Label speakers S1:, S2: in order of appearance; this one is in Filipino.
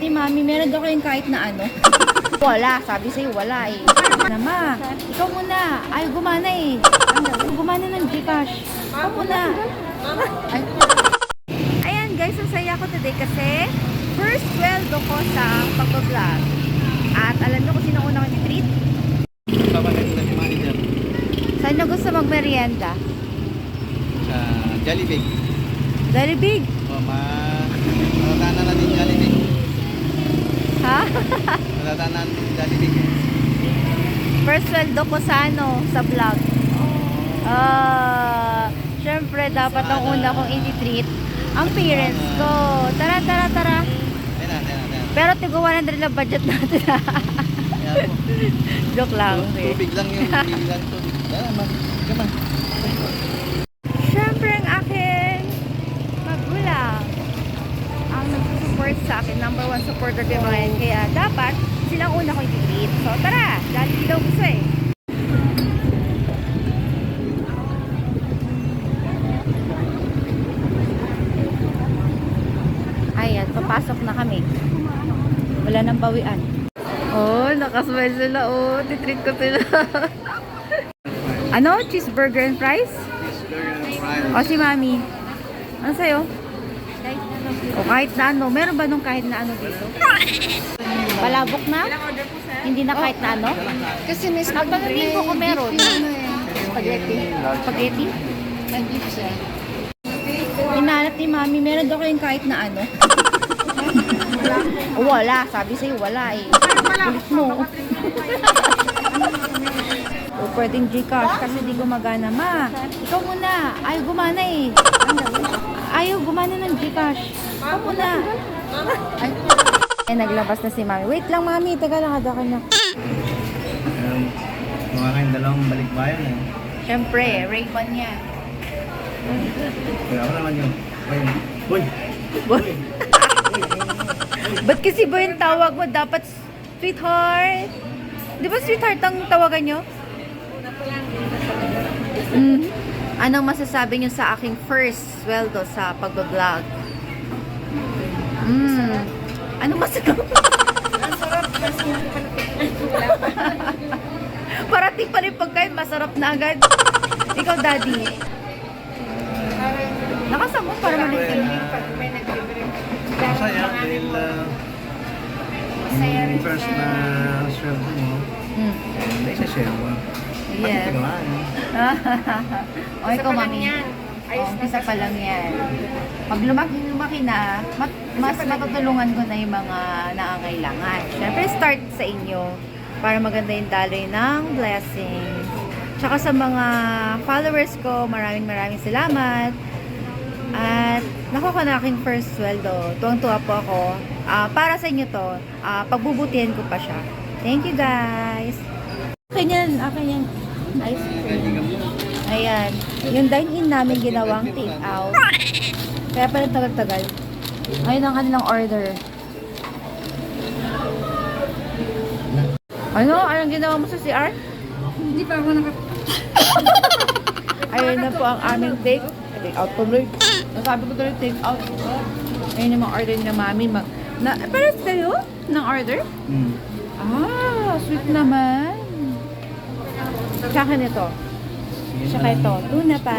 S1: ni Mami, meron daw kayong kahit na ano? Wala, sabi sa'yo, wala eh. Nama, ikaw muna. Ay, gumana eh. Gumana ng Gcash. Ikaw muna. Ay. Ayan guys, ang saya ko today kasi first sweldo ko sa pag-vlog. At alam niyo kung sino una ko ni-treat?
S2: Papagaling na si manager.
S1: Saan niyo gusto mag-merienda?
S2: Sa Jollibee.
S1: Jollibee?
S2: O, matatanan natin Jollibee.
S1: Ha?
S2: Matatanan natin Jollibee.
S1: First sweldo ko sa ano, sa vlog. Syempre dapat ang una kong i-treat ang parents ko. Tara, tara, tara. Pero tigo 100 na budget natin. Joke lang.
S2: Tubig lang yun. Tubig lang tubig. Come on.
S1: Syempre ang aking magulang ang nag-support sa akin. Number 1 supporter ko yun. Kaya dapat silang una ko i-treat. So tara, dahil daw gusto eh. Ayan, papasok na kami. Wala nang bawian. Oh, nakasmile sila. Oh, titreat ko sila. Ano? Cheeseburger and fries? O si Mami. Ano sa'yo? O kahit na ano. Meron ba nung kahit na ano dito? Palabok na? Hindi na kahit na ano?
S3: Kasi may
S1: Pagpagaling ko kung meron.
S3: Spaghetti.
S1: Spaghetti?
S3: May beef siya.
S1: Hinahanap ni Mami, meron daw kayong kahit na ano? Wala. Sabi sa'yo, wala eh. Ulit mo. O pwedeng Gcash kasi di gumagana. Ma, ikaw muna. Ayaw gumana eh. Ayaw gumana ng Gcash. Ikaw muna. Ay, naglabas na si Mami. Wait lang, Mami. Teka lang, hadakan na.
S2: Mga kayong dalawang balikbayan eh.
S1: Siyempre, Ray-Ban yan.
S2: Kaya ako naman yun. Uy!
S1: Ba't kasi ba yung tawag mo? Dapat sweetheart. Di ba sweetheart ang tawagan nyo? Anong masasabi nyo sa aking first sweldo sa pag-vlog? Anong masasabi?
S3: Ang sarap kasi
S1: Parating pa rin pagkain, masarap na agad. Ikaw, Daddy. Nakasama para malit kami.
S3: pag may nag-libre.
S2: Masaya dahil
S3: Masaya rin
S2: first
S3: siya.
S2: na sweldo mo, hindi siya share mo.
S1: Yes. O, ikaw, Mami. Umpisa pa lang yan. Pag lumaki na, mas matutulungan ko na yung mga nangangailangan. Siyempre, start sa inyo para maganda yung daloy ng blessings. Tsaka sa mga followers ko, maraming salamat. At nakuha na aking first sweldo. Tuwang-tuwa po ako. Para sa inyo to, pagbubutihan ko pa siya. Thank you, guys. Akin yan. Ice cream. Ayan. Yung dine-in namin ginawang take-out. Kaya pala tagal-tagal. Ayun ang kanilang order. Ano? Anong ginawa mo sa CR?
S3: Hindi pa ako
S1: Ayun na po ang aming take-out tuloy. Nasabi ko tuloy take-out. Ayun yung mga order ni Mami. Pares kayo ng order? Sweet naman. Tsaka nito. Tsaka ito. Tuna pa.